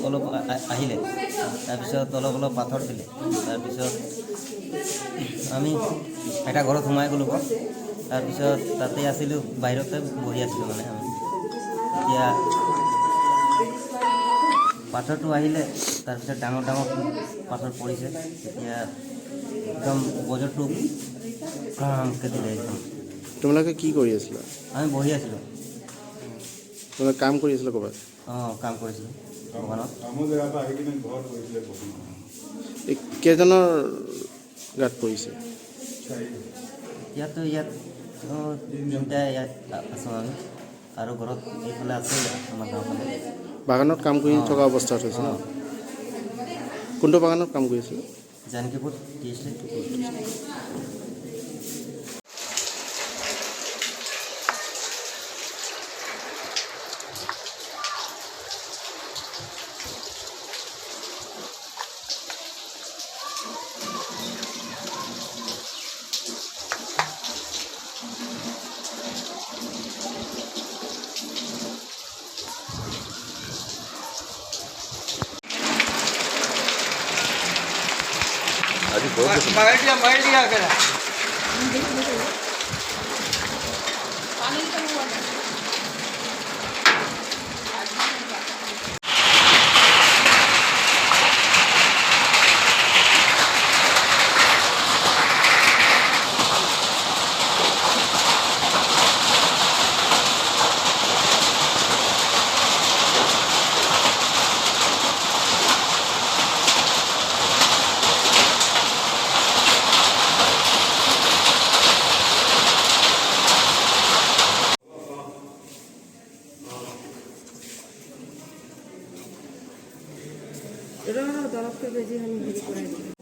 অলপ আহিলে, তাৰপিছত অলপ অলপ পাথৰ দিলে। তাৰপিছত আমি এটা ঘৰত সোমাই গ'লোঁ। তাৰপিছত তাতে আছিলোঁ, বাহিৰতে বহি আছিলোঁ মানে আমি। এতিয়া পাথৰটো আহিলে, তাৰপিছত ডাঙৰ ডাঙৰ পাথৰ পৰিছে। এতিয়া একদম বজৰটো কামকৈ দিলে একদম। তোমালোকে কি কৰি আছিলা? আমি বহি আছিলোঁ। তোমালোকে কাম কৰি আছিলা ক'ৰবাত? অঁ, কাম কৰিছিলোঁ দোকানত। এই কেইজনৰ গাত পৰিছে? ইয়াত তিনিটা ইয়াত আছোঁ আমি, আৰু ঘৰত এইফালে আছে আমাৰ গাঁওফালে। বাগানত কাম কৰি থকা অৱস্থাত হৈছে ন? কোনটো বাগানত কাম কৰি আছিলে? জানকীপুৰ টি এষ্টেট। मार दिया करा দৰবকে বেজি আমি হেৰি কৰাই দিম।